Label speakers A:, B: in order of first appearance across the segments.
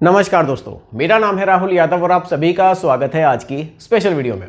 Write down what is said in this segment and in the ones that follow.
A: नमस्कार दोस्तों, मेरा नाम है राहुल यादव और आप सभी का स्वागत है आज की स्पेशल वीडियो में।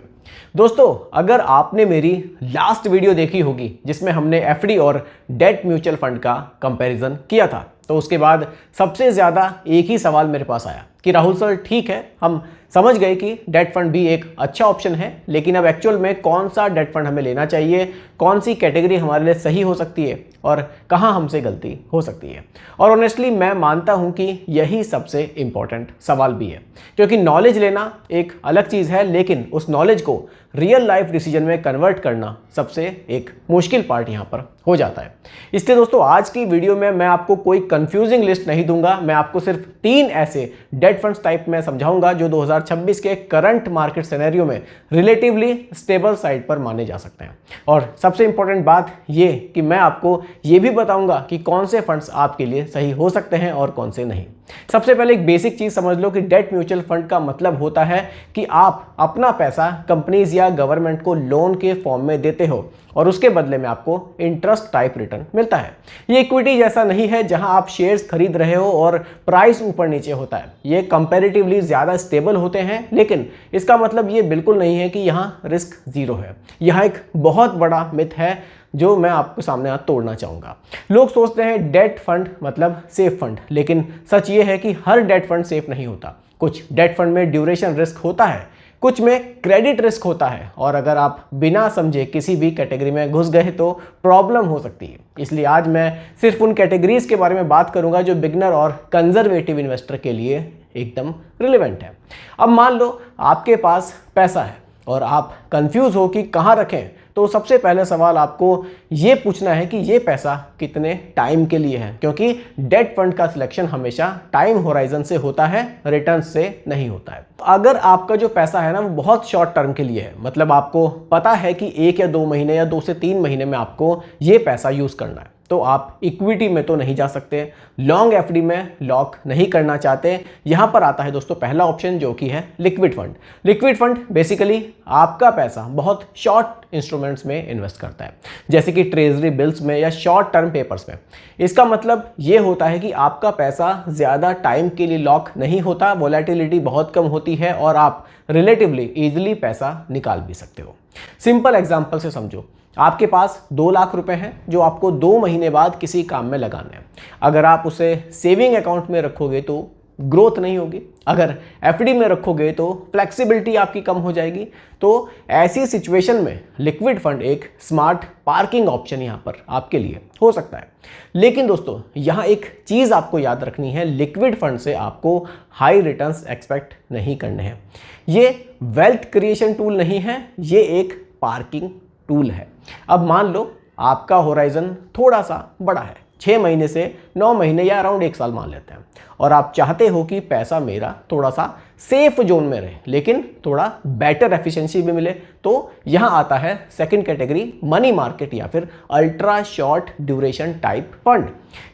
A: दोस्तों, अगर आपने मेरी लास्ट वीडियो देखी होगी जिसमें हमने एफडी और डेट म्यूचुअल फंड का कंपैरिजन किया था, तो उसके बाद सबसे ज़्यादा एक ही सवाल मेरे पास आया कि राहुल सर, ठीक है, हम समझ गए कि डेट फंड भी एक अच्छा ऑप्शन है, लेकिन अब एक्चुअल में कौन सा डेट फंड हमें लेना चाहिए, कौन सी कैटेगरी हमारे लिए सही हो सकती है और कहाँ हमसे गलती हो सकती है। और ऑनेस्टली मैं मानता हूँ कि यही सबसे इम्पॉर्टेंट सवाल भी है, क्योंकि नॉलेज लेना एक अलग चीज़ है, लेकिन उस नॉलेज को रियल लाइफ डिसीजन में कन्वर्ट करना सबसे एक मुश्किल पार्ट यहाँ पर हो जाता है। इसलिए दोस्तों, आज की वीडियो में मैं आपको कोई कंफ्यूजिंग लिस्ट नहीं दूंगा, मैं आपको सिर्फ 3 ऐसे डेट फंड्स टाइप में समझाऊंगा जो 2026 के करंट मार्केट सिनेरियो में रिलेटिवली स्टेबल साइड पर माने जा सकते हैं। और सबसे इंपॉर्टेंट बात ये कि मैं आपको ये भी बताऊंगा कि कौन से फंड्स आपके लिए सही हो सकते हैं और कौन से नहीं। सबसे पहले एक बेसिक चीज समझ लो कि डेट म्यूचुअल फंड का मतलब होता है कि आप अपना पैसा कंपनीज या गवर्नमेंट को लोन के फॉर्म में देते हो और उसके बदले में आपको इंटरेस्ट टाइप रिटर्न मिलता है। ये इक्विटी जैसा नहीं है जहां आप शेयर्स खरीद रहे हो और प्राइस ऊपर नीचे होता है। ये कंपैरेटिवली ज़्यादा स्टेबल होते हैं, लेकिन इसका मतलब ये बिल्कुल नहीं है कि यहाँ रिस्क जीरो है। यहाँ एक बहुत बड़ा मिथ है जो मैं आपको सामने आज तोड़ना चाहूँगा। लोग सोचते हैं डेट फंड मतलब सेफ फंड, लेकिन सच ये है कि हर डेट फंड सेफ नहीं होता। कुछ डेट फंड में ड्यूरेशन रिस्क होता है, कुछ में क्रेडिट रिस्क होता है, और अगर आप बिना समझे किसी भी कैटेगरी में घुस गए तो प्रॉब्लम हो सकती है। इसलिए आज मैं सिर्फ उन कैटेगरीज के बारे में बात करूंगा जो बिगनर और कंजर्वेटिव इन्वेस्टर के लिए एकदम रिलेवेंट है। अब मान लो आपके पास पैसा है और आप कंफ्यूज हो कि कहाँ रखें, तो सबसे पहले सवाल आपको ये पूछना है कि ये पैसा कितने टाइम के लिए है, क्योंकि डेट फंड का सिलेक्शन हमेशा टाइम होराइजन से होता है, रिटर्न से नहीं होता है। अगर आपका जो पैसा है ना वो बहुत शॉर्ट टर्म के लिए है, मतलब आपको पता है कि 1 या 2 महीने या 2 से 3 महीने में आपको ये पैसा यूज करना है, तो आप इक्विटी में तो नहीं जा सकते, लॉन्ग एफडी में लॉक नहीं करना चाहते। यहां पर आता है दोस्तों पहला ऑप्शन, जो कि है liquid fund. Liquid fund basically आपका पैसा बहुत शॉर्ट इंस्ट्रूमेंट्स में इन्वेस्ट करता है, जैसे कि ट्रेजरी बिल्स में या शॉर्ट टर्म पेपर्स में। इसका मतलब ये होता है कि आपका पैसा ज़्यादा टाइम के लिए लॉक नहीं होता, वोलेटिलिटी बहुत कम होती है और आप रिलेटिवली ईजिली पैसा निकाल भी सकते हो। सिंपल एग्जाम्पल से समझो, आपके पास 2 लाख रुपए हैं जो आपको 2 महीने बाद किसी काम में लगाने हैं। अगर आप उसे सेविंग अकाउंट में रखोगे तो ग्रोथ नहीं होगी, अगर एफडी में रखोगे तो फ्लेक्सिबिलिटी आपकी कम हो जाएगी। तो ऐसी सिचुएशन में लिक्विड फंड एक स्मार्ट पार्किंग ऑप्शन यहाँ पर आपके लिए हो सकता है। लेकिन दोस्तों, यहाँ एक चीज़ आपको याद रखनी है, लिक्विड फंड से आपको हाई रिटर्न्स एक्सपेक्ट नहीं करने हैं। ये वेल्थ क्रिएशन टूल नहीं है, ये एक पार्किंग टूल है। अब मान लो आपका होराइजन थोड़ा सा बड़ा है, 6 महीने से 9 महीने या अराउंड 1 साल मान लेते हैं, और आप चाहते हो कि पैसा मेरा थोड़ा सा सेफ जोन में रहे लेकिन थोड़ा बेटर एफिशिएंसी भी मिले, तो यहाँ आता है सेकंड कैटेगरी, मनी मार्केट या फिर ultra short duration type fund.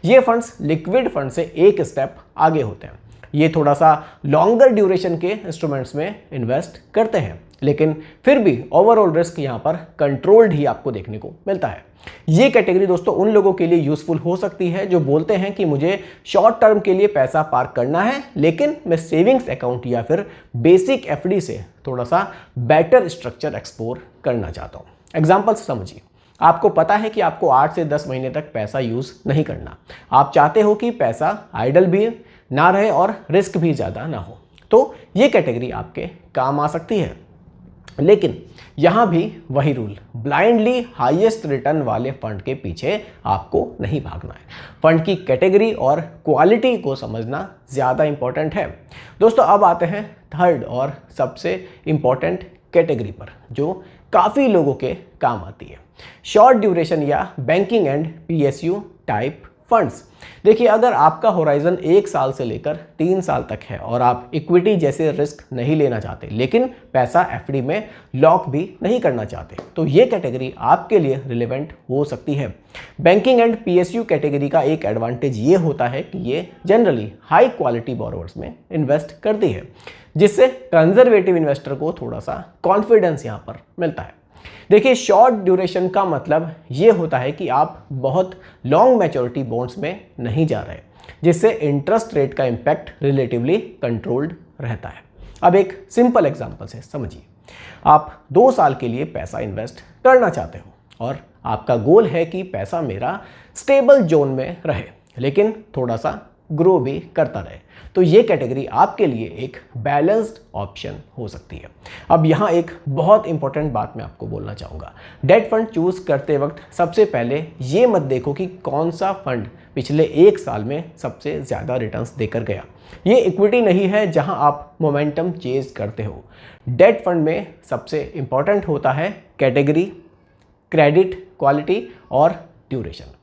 A: ये फंड्स लिक्विड फंड से एक स्टेप आगे होते हैं। ये थोड़ा सा लॉन्गर ड्यूरेशन के इंस्ट्रूमेंट्स में इन्वेस्ट करते हैं, लेकिन फिर भी ओवरऑल रिस्क यहाँ पर कंट्रोल्ड ही आपको देखने को मिलता है। ये कैटेगरी दोस्तों उन लोगों के लिए यूजफुल हो सकती है जो बोलते हैं कि मुझे शॉर्ट टर्म के लिए पैसा पार्क करना है, लेकिन मैं सेविंग्स अकाउंट या फिर बेसिक एफडी से थोड़ा सा बेटर स्ट्रक्चर एक्सप्लोर करना चाहता हूँ। एग्जाम्पल से समझिए, आपको पता है कि आपको 8 से 10 महीने तक पैसा यूज नहीं करना। आप चाहते हो कि पैसा आइडल भी ना रहे और रिस्क भी ज़्यादा ना हो, तो ये कैटेगरी आपके काम आ सकती है। लेकिन यहाँ भी वही रूल, ब्लाइंडली हाईएस्ट रिटर्न वाले फंड के पीछे आपको नहीं भागना है। फंड की कैटेगरी और क्वालिटी को समझना ज़्यादा इंपॉर्टेंट है। दोस्तों, अब आते हैं थर्ड और सबसे इंपॉर्टेंट कैटेगरी पर, जो काफ़ी लोगों के काम आती है, शॉर्ट ड्यूरेशन या banking and PSU type funds. देखिए, अगर आपका होराइजन 1 साल से लेकर 3 साल तक है और आप इक्विटी जैसे रिस्क नहीं लेना चाहते, लेकिन पैसा एफडी में लॉक भी नहीं करना चाहते, तो ये कैटेगरी आपके लिए रिलेवेंट हो सकती है। बैंकिंग एंड पीएसयू कैटेगरी का एक एडवांटेज ये होता है कि ये जनरली हाई क्वालिटी बोरोवर्स में इन्वेस्ट करती है, जिससे कंजर्वेटिव इन्वेस्टर को थोड़ा सा कॉन्फिडेंस यहाँ पर मिलता है। देखिए, शॉर्ट ड्यूरेशन का मतलब ये होता है कि आप बहुत लॉन्ग मैच्योरिटी बॉन्ड्स में नहीं जा रहे। जिससे इंटरेस्ट रेट का इम्पैक्ट रिलेटिवली कंट्रोल्ड रहता है। अब एक सिंपल एग्जांपल से समझिए, आप 2 साल के लिए पैसा इन्वेस्ट करना चाहते हो और आपका गोल है कि पैसा मेरा स्टेबल जोन में रहे लेकिन थोड़ा सा ग्रो भी करता रहे, तो ये कैटेगरी आपके लिए एक बैलेंस्ड ऑप्शन हो सकती है। अब यहाँ एक बहुत इंपॉर्टेंट बात मैं आपको बोलना चाहूँगा, डेट फंड चूज़ करते वक्त सबसे पहले ये मत देखो कि कौन सा फंड पिछले 1 साल में सबसे ज़्यादा रिटर्न्स देकर गया। ये इक्विटी नहीं है जहाँ आप मोमेंटम चेज करते हो। डेट फंड में सबसे इंपॉर्टेंट होता है कैटेगरी, क्रेडिट क्वालिटी और ड्यूरेशन।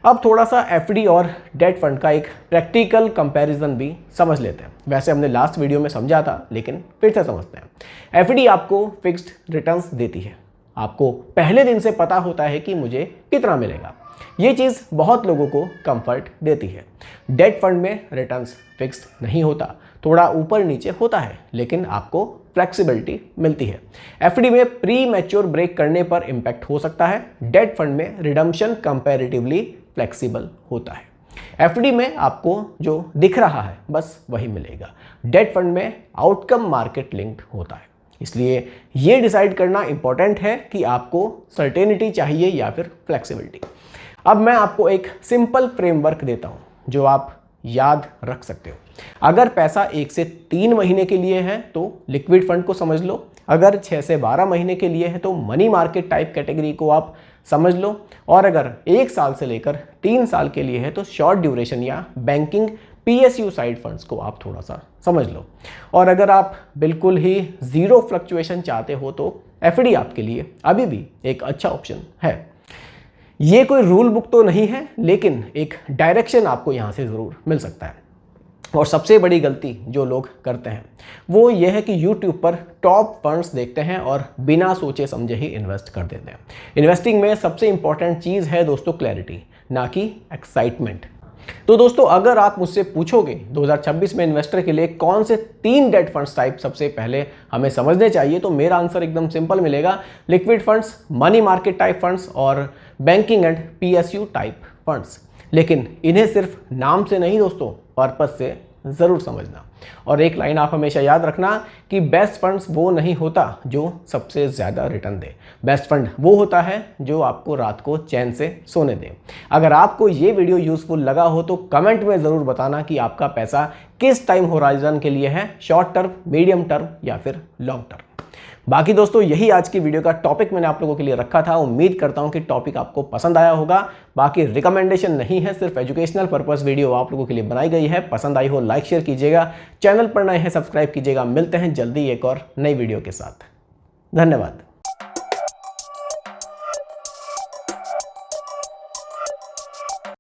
A: अब थोड़ा सा एफडी और डेट फंड का एक प्रैक्टिकल कंपैरिजन भी समझ लेते हैं। वैसे हमने लास्ट वीडियो में समझा था लेकिन फिर से समझते हैं। एफडी आपको फिक्स्ड रिटर्न्स देती है, आपको पहले दिन से पता होता है कि मुझे कितना मिलेगा। ये चीज़ बहुत लोगों को कंफर्ट देती है। डेट फंड में रिटर्न्स फिक्स्ड नहीं होता, थोड़ा ऊपर नीचे होता है लेकिन आपको फ्लेक्सिबिलिटी मिलती है। एफडी में प्री मैच्योर ब्रेक करने पर इम्पैक्ट हो सकता है, डेट फंड में रिडम्पशन कंपैरेटिवली फ्लेक्सिबल होता है। एफडी में आपको जो दिख रहा है बस वही मिलेगा, डेट फंड में आउटकम मार्केट लिंक्ड होता है। इसलिए ये डिसाइड करना इंपॉर्टेंट है कि आपको सर्टेनिटी चाहिए या फिर फ्लेक्सिबिलिटी। अब मैं आपको एक सिंपल फ्रेमवर्क देता हूँ जो आप याद रख सकते हो। अगर पैसा 1 से 3 महीने के लिए है तो लिक्विड फंड को समझ लो, अगर 6 से 12 महीने के लिए है तो मनी मार्केट टाइप कैटेगरी को आप समझ लो, और अगर 1 साल से लेकर 3 साल के लिए है तो शॉर्ट ड्यूरेशन या बैंकिंग PSU साइड फंड्स को आप थोड़ा सा समझ लो। और अगर आप बिल्कुल ही ज़ीरो फ्लक्चुएशन चाहते हो तो एफडी आपके लिए अभी भी एक अच्छा ऑप्शन है। ये कोई रूल बुक तो नहीं है लेकिन एक डायरेक्शन आपको यहाँ से ज़रूर मिल सकता है। और सबसे बड़ी गलती जो लोग करते हैं वो ये है कि YouTube पर टॉप फंड्स देखते हैं और बिना सोचे समझे ही इन्वेस्ट कर देते हैं। इन्वेस्टिंग में सबसे इंपॉर्टेंट चीज़ है दोस्तों क्लैरिटी, ना कि एक्साइटमेंट। तो दोस्तों अगर आप मुझसे पूछोगे 2026 में इन्वेस्टर के लिए कौन से 3 डेट फंड्स टाइप सबसे पहले हमें समझने चाहिए, तो मेरा आंसर एकदम सिंपल मिलेगा, liquid funds, money market type funds और banking and PSU type funds. लेकिन इन्हें सिर्फ नाम से नहीं दोस्तों, पर्पस से ज़रूर समझना। और एक लाइन आप हमेशा याद रखना कि बेस्ट फंड्स वो नहीं होता जो सबसे ज़्यादा रिटर्न दे, बेस्ट फंड वो होता है जो आपको रात को चैन से सोने दे। अगर आपको ये वीडियो यूज़फुल लगा हो तो कमेंट में ज़रूर बताना कि आपका पैसा किस टाइम होराइजन के लिए है, शॉर्ट टर्म, मीडियम टर्म या फिर लॉन्ग टर्म। बाकी दोस्तों यही आज की वीडियो का टॉपिक मैंने आप लोगों के लिए रखा था। उम्मीद करता हूं कि टॉपिक आपको पसंद आया होगा। बाकी रिकमेंडेशन नहीं है, सिर्फ एजुकेशनल पर्पस वीडियो आप लोगों के लिए बनाई गई है। पसंद आई हो लाइक शेयर कीजिएगा, चैनल पर नए हैं सब्सक्राइब कीजिएगा। मिलते हैं जल्दी एक और नई वीडियो के साथ। धन्यवाद।